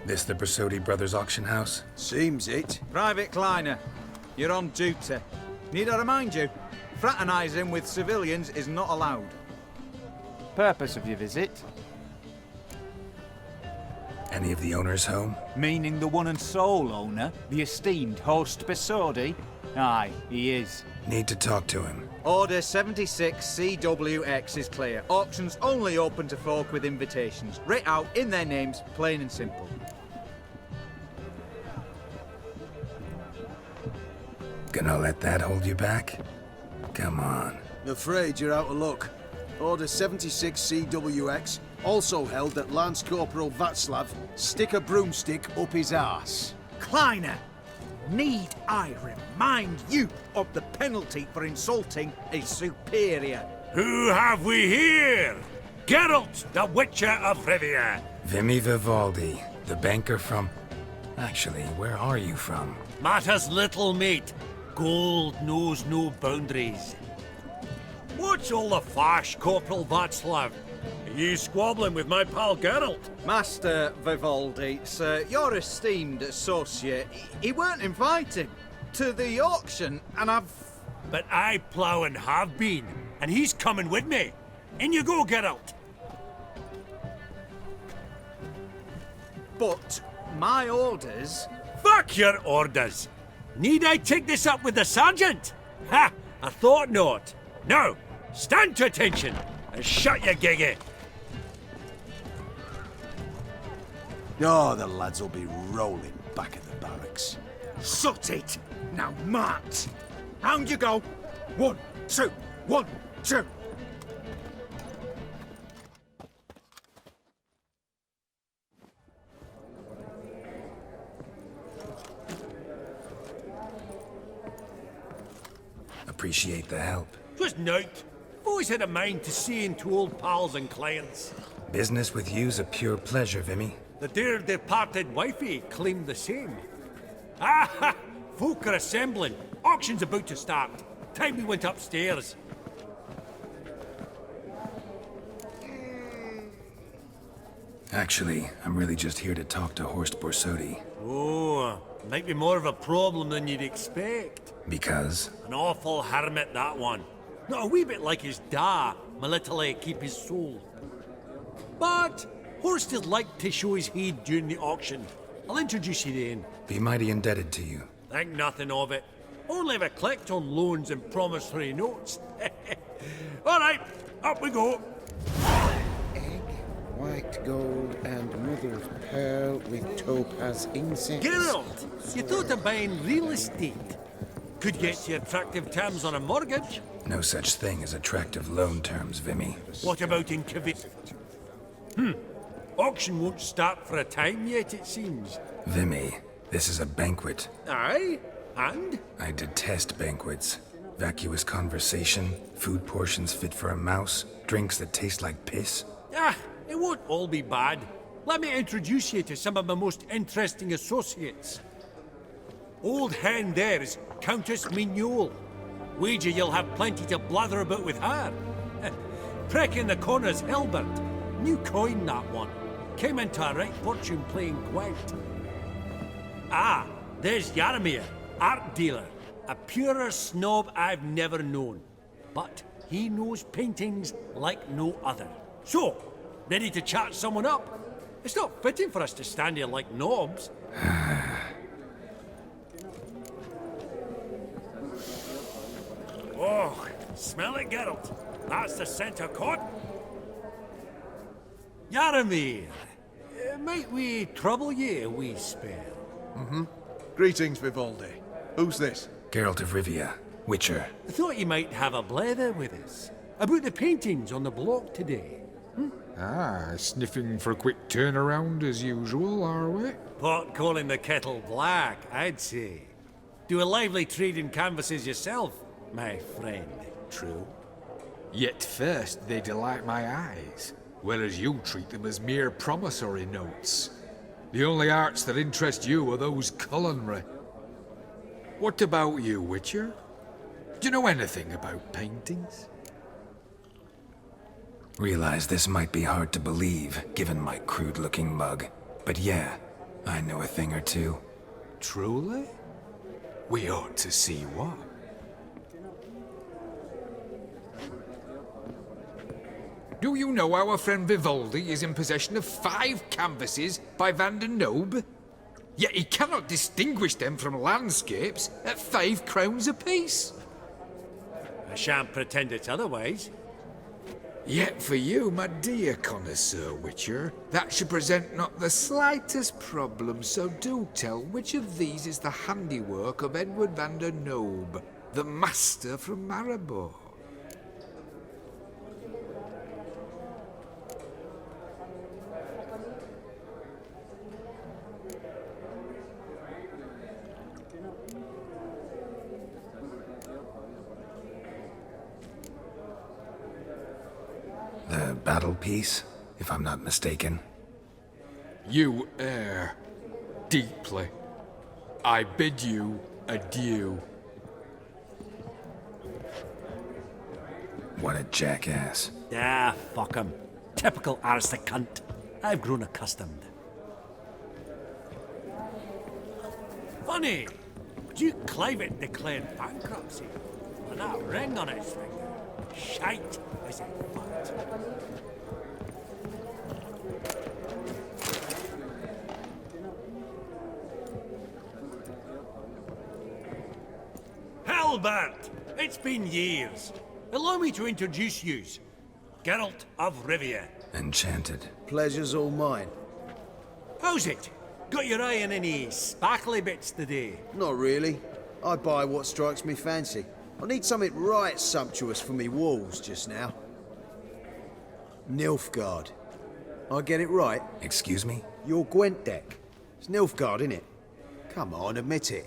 This the Brasodi Brothers auction house? Seems it. Private Kleiner, you're on duty. Need I remind you, fraternising with civilians is not allowed. Purpose of your visit? Any of the owners home? Meaning the one and sole owner, the esteemed host Brasodi? Aye, he is. Need to talk to him. Order 76 CWX is clear. Auctions only open to folk with invitations. Writ out in their names, plain and simple. Gonna let that hold you back? Come on. Afraid you're out of luck. Order 76 CWX also held that Lance Corporal Václav stick a broomstick up his arse. Kleiner, need I remind you of the penalty for insulting a superior? Who have we here? Geralt, the Witcher of Rivia. Vimy Vivaldi, the banker from... Actually, where are you from? Matters little, mate. Gold knows no boundaries. What's all the fash, Corporal Václav? Are you squabbling with my pal Geralt? Master Vivaldi, sir, your esteemed associate, he weren't invited to the auction, and I've... But I plough and have been, and he's coming with me. In you go, Geralt. But my orders... Fuck your orders. Need I take this up with the sergeant? Ha! I thought not. Now, stand to attention and shut your giggy. Oh, the lads will be rolling back at the barracks. Shut it! Now march! Round you go! 1, 2, 1, 2! Appreciate the help. Twas night. Always had a mind to see into old pals and clients. Business with you's a pure pleasure, Vimy. The dear departed wifey claimed the same. Ah ha! Folk are assembling. Auction's about to start. Time we went upstairs. Actually, I'm really just here to talk to Horst Borsodi. Oh, might be more of a problem than you'd expect. Because? An awful hermit, that one. Not a wee bit like his da, my little keep his soul. But Horst would like to show his heed during the auction. I'll introduce you then. Be mighty indebted to you. Think nothing of it. Only ever collect on loans and promissory notes. All right, up we go. Egg, white gold, and mother of pearl with topaz incense. Geralt, you thought of buying real estate. Could get you attractive terms on a mortgage. No such thing as attractive loan terms, Vimy. What about in Kivit? Auction won't start for a time yet, it seems. Vimy, this is a banquet. Aye, and? I detest banquets. Vacuous conversation, food portions fit for a mouse, drinks that taste like piss. Ah, it won't all be bad. Let me introduce you to some of my most interesting associates. Old hen there is Countess Mignole. Wager you'll have plenty to blather about with her. Prick in the corner's Hilbert. New coin, that one. Came into a right fortune playing quite. Ah, there's Jaromir, art dealer. A purer snob I've never known. But he knows paintings like no other. So, ready to chat someone up? It's not fitting for us to stand here like knobs. Oh, smell it, Geralt. That's the scent of cotton. Jaromir, might we trouble ye a wee spell? Greetings, Vivaldi. Who's this? Geralt of Rivia, Witcher. I thought you might have a blether with us. About the paintings on the block today. Ah, sniffing for a quick turnaround as usual, are we? Pot calling the kettle black, I'd say. Do a lively trade in canvases yourself, my friend. True. Yet first they delight my eyes, whereas you treat them as mere promissory notes. The only arts that interest you are those culinary. What about you, Witcher? Do you know anything about paintings? Realize this might be hard to believe, given my crude-looking mug. But yeah, I know a thing or two. Truly? We ought to see what. Do you know our friend Vivaldi is in possession of 5 canvases by Van der Noob? Yet he cannot distinguish them from landscapes at 5 crowns apiece. I shan't pretend it's otherwise. Yet for you, my dear connoisseur Witcher, that should present not the slightest problem, so do tell which of these is the handiwork of Edward van der Noob, the master from Maribor. The battle piece, if I'm not mistaken. You err deeply. I bid you adieu. What a jackass. Ah, fuck him. Typical aristocrat cunt. I've grown accustomed. Funny, Duke Clivet declared bankruptcy. And that ring on his finger. Shite, is it fact? Halbert! It's been years. Allow me to introduce yous. Geralt of Rivia. Enchanted. Pleasure's all mine. How's it? Got your eye on any sparkly bits today? Not really. I buy what strikes me fancy. I need something right sumptuous for me walls just now. Nilfgaard. I get it right? Excuse me? Your Gwent deck. It's Nilfgaard, innit? Come on, admit it.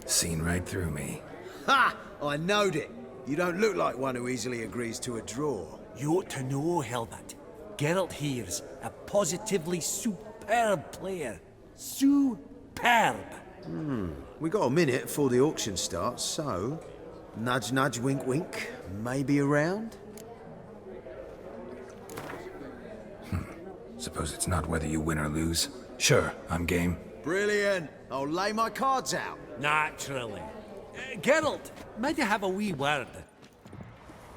Seen right through me. Ha! I knowed it. You don't look like one who easily agrees to a draw. You ought to know, Helmut. Geralt here's a positively superb player. Superb. We got a minute before the auction starts, so... Nudge, nudge, wink, wink. Maybe around? Suppose it's not whether you win or lose. Sure, I'm game. Brilliant. I'll lay my cards out. Naturally. Geralt, might I have a wee word?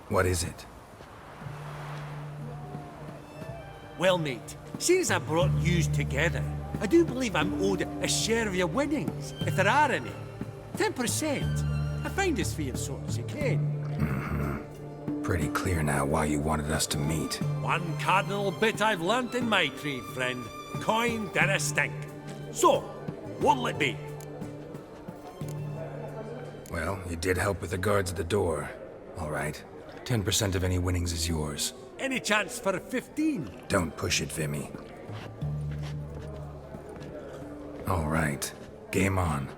What is it? Well, mate, seeing as I brought yous together, I do believe I'm owed a share of your winnings, if there are any. 10%. I find this for your sorts, you can. Pretty clear now why you wanted us to meet. One cardinal bit I've learnt in my trade, friend. Coin dinna stink. So, what'll it be? Well, you did help with the guards at the door. All right. 10% of any winnings is yours. Any chance for a 15? Don't push it, Vimy. All right. Game on.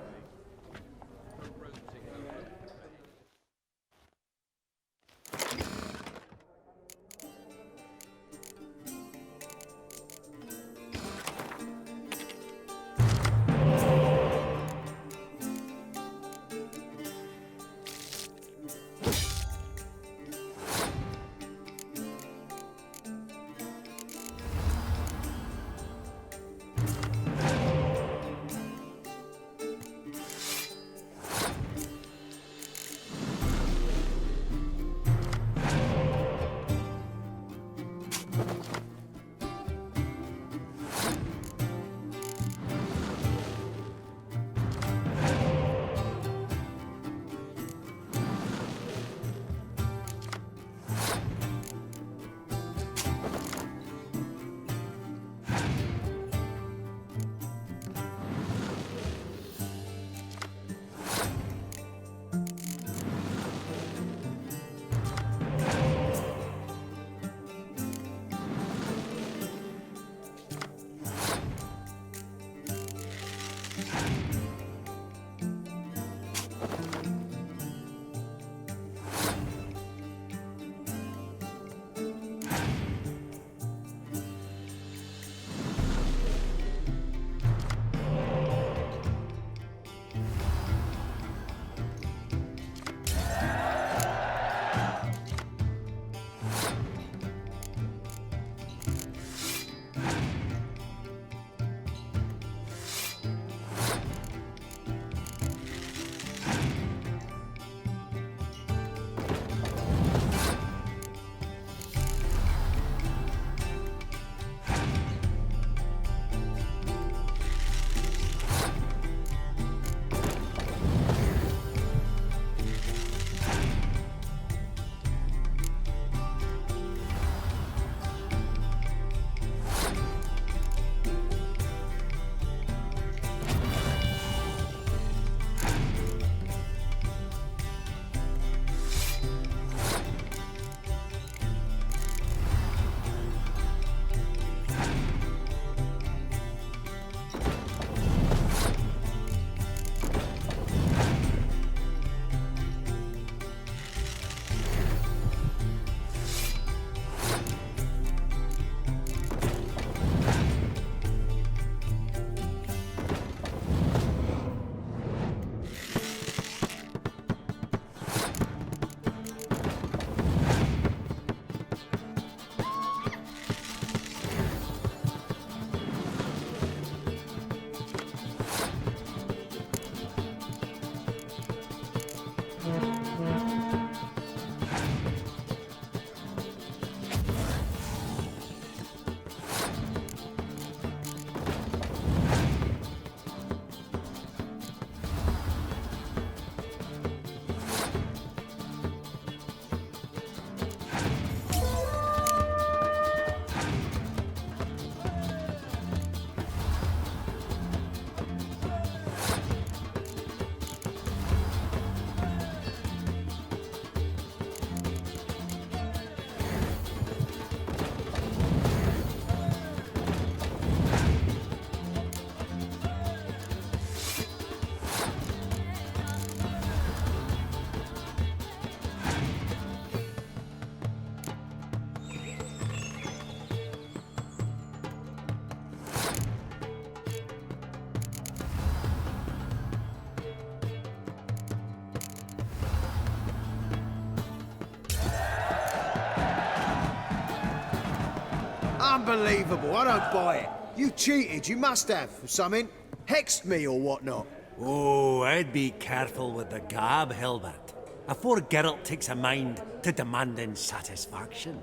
Unbelievable, I don't buy it. You cheated, you must have, or something. Hexed me or whatnot. Oh, I'd be careful with the gab, Hilbert, afore Geralt takes a mind to demanding satisfaction.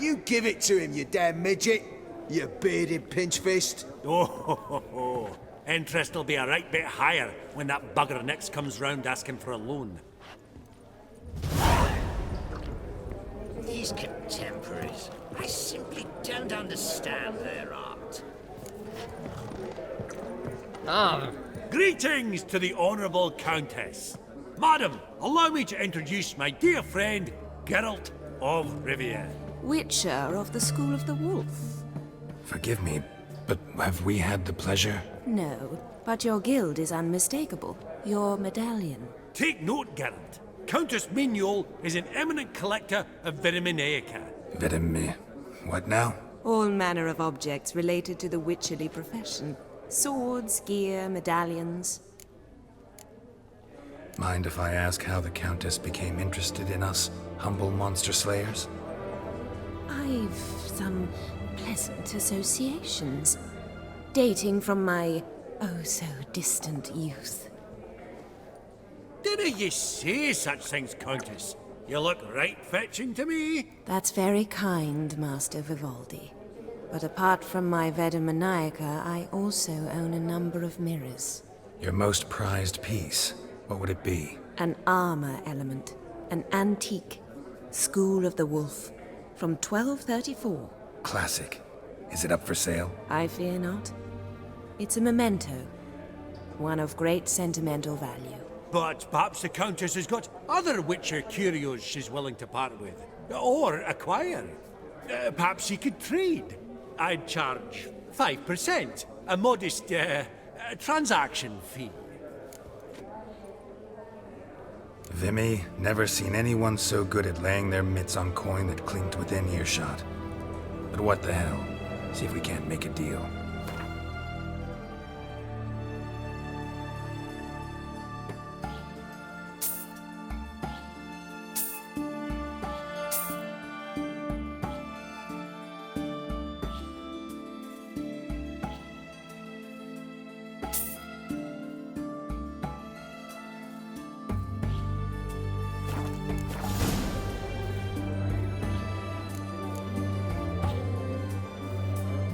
You give it to him, you damn midget. You bearded pinchfist. Oh, interest will be a right bit higher when that bugger next comes round asking for a loan. These contemporaries, I simply don't understand their art. Greetings to the Honourable Countess. Madam, allow me to introduce my dear friend, Geralt of Rivia. Witcher of the School of the Wolf. Forgive me, but have we had the pleasure? No, but your guild is unmistakable. Your medallion. Take note, Geralt. Countess Mignol is an eminent collector of Vitaminaica. What now? All manner of objects related to the witcherly profession. Swords, gear, medallions. Mind if I ask how the Countess became interested in us, humble monster slayers? I've some pleasant associations, dating from my oh-so-distant youth. Dinna ye say such things, Countess? You look right fetching to me. That's very kind, Master Vivaldi. But apart from my Vitaminaica, I also own a number of mirrors. Your most prized piece, what would it be? An armor element, an antique, School of the Wolf, from 1234. Classic. Is it up for sale? I fear not. It's a memento, one of great sentimental value. But perhaps the Countess has got other Witcher curios she's willing to part with. Or acquire. Perhaps she could trade. I'd charge 5%. A modest, transaction fee. Vimy, never seen anyone so good at laying their mitts on coin that clinked within earshot. But what the hell? See if we can't make a deal.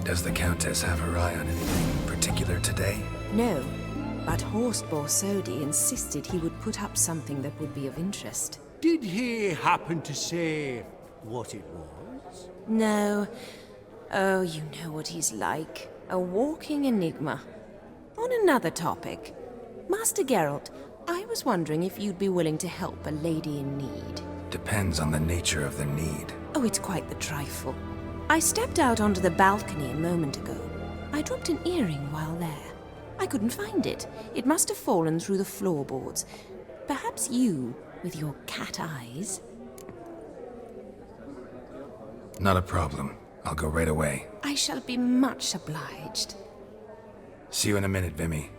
Does the Countess have her eye on anything particular today? No, but Horst Borsodi insisted he would put up something that would be of interest. Did he happen to say what it was? No. Oh, you know what he's like. A walking enigma. On another topic, Master Geralt, I was wondering if you'd be willing to help a lady in need. Depends on the nature of the need. Oh, it's quite the trifle. I stepped out onto the balcony a moment ago. I dropped an earring while there. I couldn't find it. It must have fallen through the floorboards. Perhaps you, with your cat eyes. Not a problem. I'll go right away. I shall be much obliged. See you in a minute, Vimy.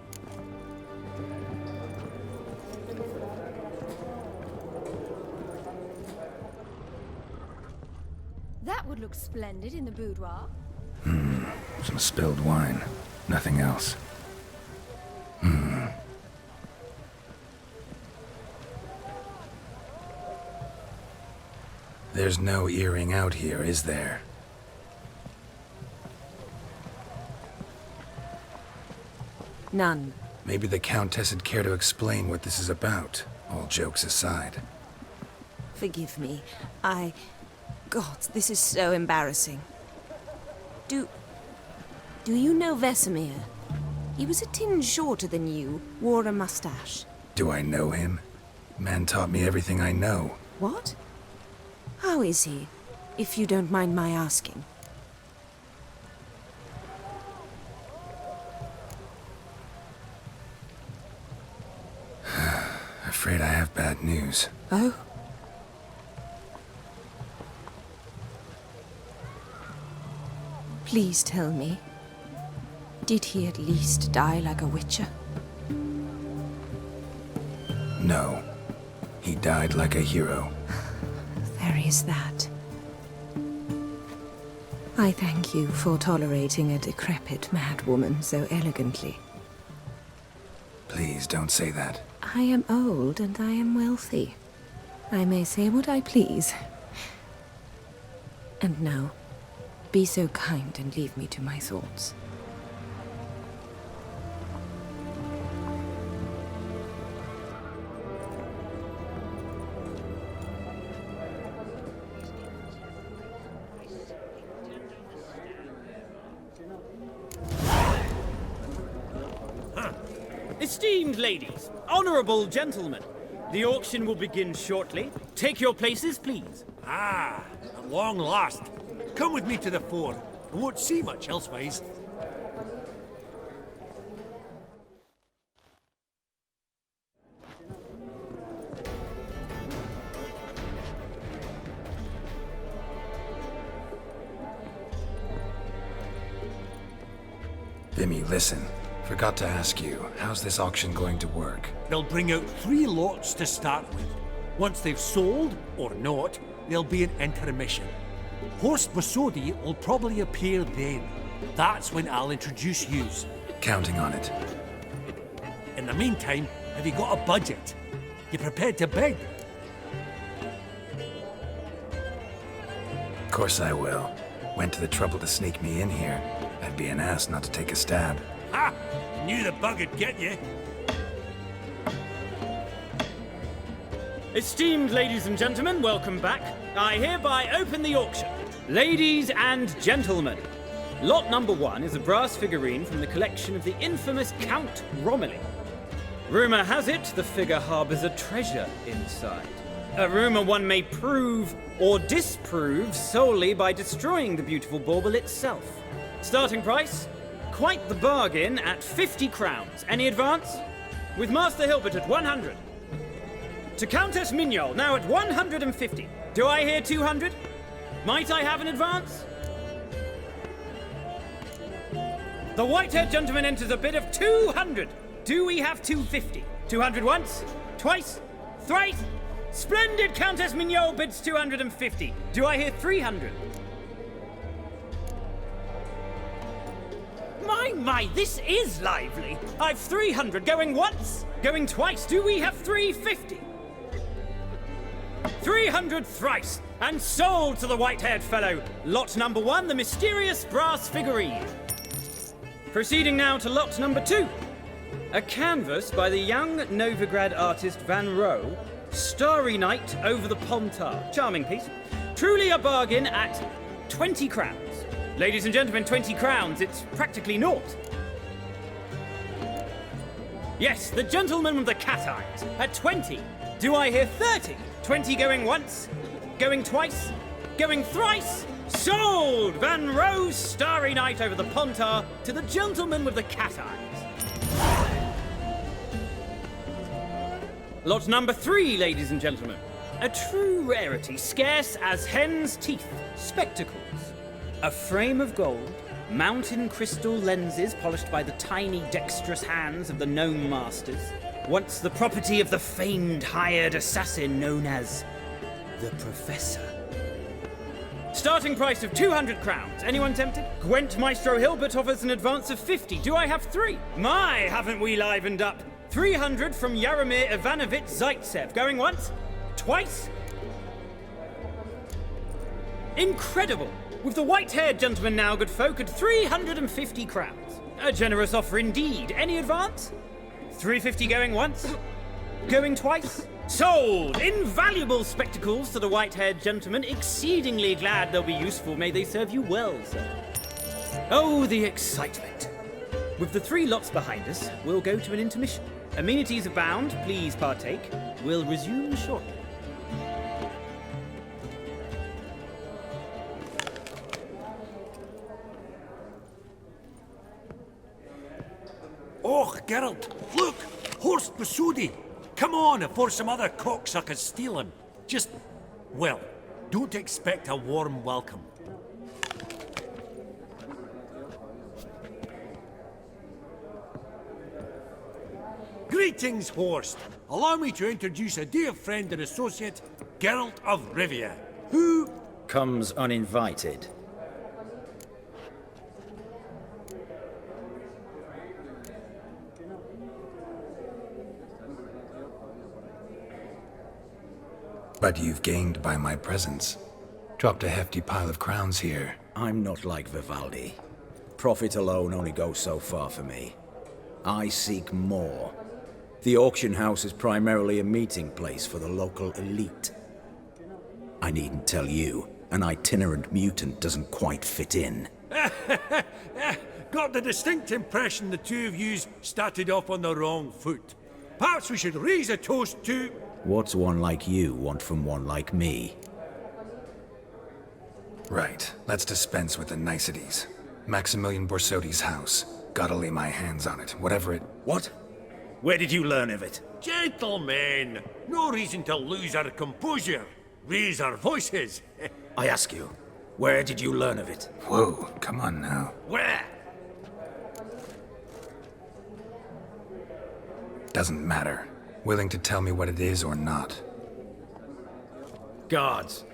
That would look splendid in the boudoir. Some spilled wine. Nothing else. There's no earring out here, is there? None. Maybe the Countess would care to explain what this is about, all jokes aside. Forgive me. God, this is so embarrassing. Do you know Vesemir? He was a tinge shorter than you, wore a mustache. Do I know him? Man taught me everything I know. What? How is he, if you don't mind my asking? Afraid I have bad news. Oh? Please tell me. Did he at least die like a witcher? No. He died like a hero. There is that. I thank you for tolerating a decrepit madwoman so elegantly. Please don't say that. I am old and I am wealthy. I may say what I please. And now, be so kind and leave me to my thoughts. Esteemed ladies, honorable gentlemen, the auction will begin shortly. Take your places, please. Ah, at long last. Come with me to the fore. I won't see much elsewise. Vimy, listen. Forgot to ask you, how's this auction going to work? They'll bring out 3 lots to start with. Once they've sold, or not, there'll be an intermission. Horst Basodi will probably appear then. That's when I'll introduce yous. Counting on it. In the meantime, have you got a budget? You prepared to bid? Of course I will. Went to the trouble to sneak me in here. I'd be an ass not to take a stab. Ha! Knew the bug would get you. Esteemed ladies and gentlemen, welcome back. I hereby open the auction. Ladies and gentlemen, lot number 1 is a brass figurine from the collection of the infamous Count Romilly. Rumour has it the figure harbours a treasure inside. A rumour one may prove or disprove solely by destroying the beautiful bauble itself. Starting price? Quite the bargain at 50 crowns. Any advance? With Master Hilbert at 100. To Countess Mignol, now at 150. Do I hear 200? Might I have an advance? The white-haired gentleman enters a bid of 200. Do we have 250? 200 once? Twice? Thrice? Splendid! Countess Mignol bids 250. Do I hear 300? My, this is lively. I've 300 going once, going twice. Do we have 350? 300 thrice, and sold to the white-haired fellow. Lot number 1, the mysterious brass figurine. Proceeding now to lot number 2. A canvas by the young Novigrad artist Van Rohe, Starry Night over the Pontar. Charming piece. Truly a bargain at 20 crowns. Ladies and gentlemen, 20 crowns, it's practically naught. Yes, the gentleman with the cat eyes, at 20. Do I hear 30? 20 going once, going twice, going thrice. Sold! Van Rohe's Starry Night over the Pontar to the gentleman with the cat eyes. Lot number 3, ladies and gentlemen. A true rarity, scarce as hen's teeth. Spectacles. A frame of gold, mountain crystal lenses polished by the tiny, dexterous hands of the gnome masters. Once the property of the famed hired assassin known as the Professor. Starting price of 200 crowns. Anyone tempted? Gwent Maestro Hilbert offers an advance of 50. Do I have 3? My, haven't we livened up? 300 from Yaromir Ivanovich Zaitsev. Going once? Twice? Incredible! With the white-haired gentleman now, good folk, at 350 crowns. A generous offer indeed. Any advance? 350 going once? Going twice? Sold! Invaluable spectacles to the white-haired gentleman. Exceedingly glad they'll be useful. May they serve you well, sir. Oh, the excitement. With the 3 lots behind us, we'll go to an intermission. Amenities abound. Please partake. We'll resume shortly. Oh, Geralt, look! Horst Basudi! Come on, before some other cocksuckers steal him. Just, well, don't expect a warm welcome. Greetings, Horst. Allow me to introduce a dear friend and associate, Geralt of Rivia, who comes uninvited. But you've gained by my presence. Dropped a hefty pile of crowns here. I'm not like Vivaldi. Profit alone only goes so far for me. I seek more. The auction house is primarily a meeting place for the local elite. I needn't tell you, an itinerant mutant doesn't quite fit in. Got the distinct impression the two of yous started off on the wrong foot. Perhaps we should raise a toast to... What's one like you want from one like me? Right, let's dispense with the niceties. Maximilian Borsodi's house. Gotta lay my hands on it, whatever it... What? Where did you learn of it? Gentlemen, no reason to lose our composure. Raise our voices. I ask you, where did you learn of it? Whoa, come on now. Where? Doesn't matter. Willing to tell me what it is or not. Guards,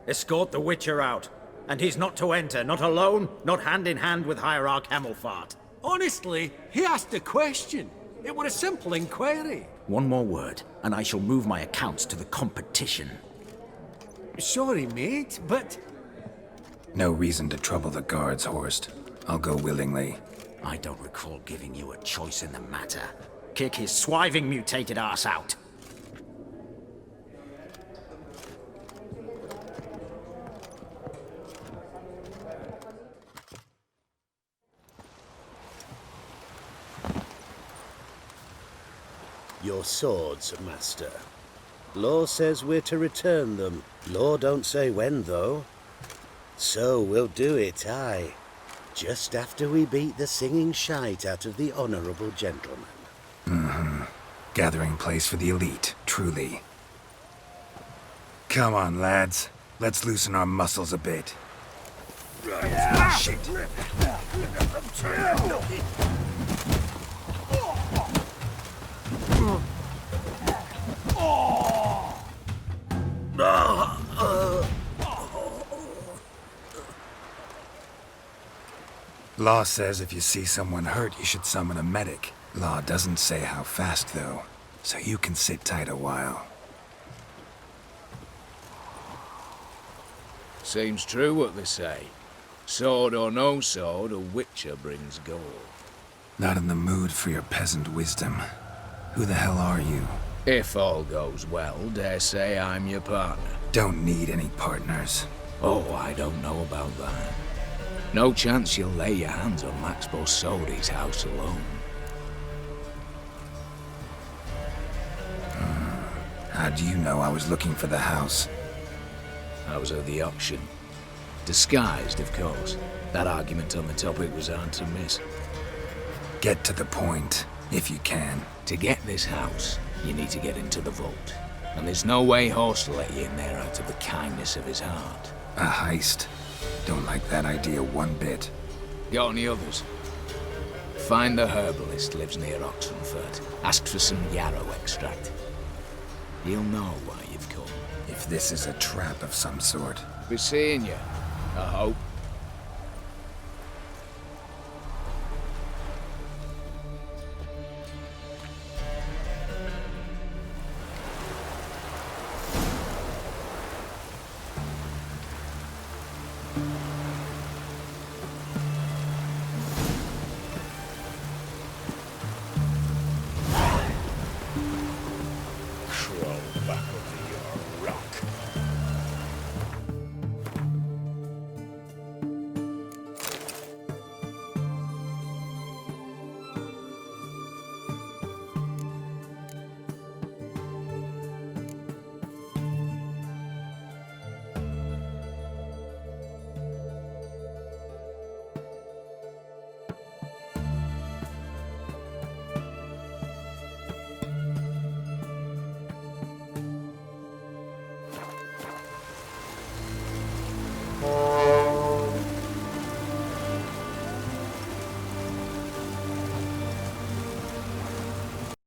escort the Witcher out. And he's not to enter, not alone, not hand in hand with Hierarch Hamilfart. Honestly, he asked a question. It were a simple inquiry. One more word, and I shall move my accounts to the competition. Sorry, mate, but... No reason to trouble the guards, Horst. I'll go willingly. I don't recall giving you a choice in the matter. Kick his swiving mutated ass out. Your swords, Master. Law says we're to return them. Law don't say when, though. So we'll do it, aye. Just after we beat the singing shite out of the honourable gentleman. Mm-hmm. Gathering place for the elite, truly. Come on, lads. Let's loosen our muscles a bit. Ah, shit. Law says if you see someone hurt, you should summon a medic. Law doesn't say how fast, though, so you can sit tight a while. Seems true what they say. Sword or no sword, a Witcher brings gold. Not in the mood for your peasant wisdom. Who the hell are you? If all goes well, dare say I'm your partner. Don't need any partners. Oh, I don't know about that. No chance you'll lay your hands on Max Borsodi's house alone. How do you know I was looking for the house? I was at the auction. Disguised, of course. That argument on the topic was hard to miss. Get to the point, if you can. To get this house, you need to get into the vault. And there's no way Horst will let you in there out of the kindness of his heart. A heist. Don't like that idea one bit. Got any others? Find the herbalist lives near Oxenfurt. Ask for some yarrow extract. He'll know why you've come. If this is a trap of some sort. Be seeing you, I hope.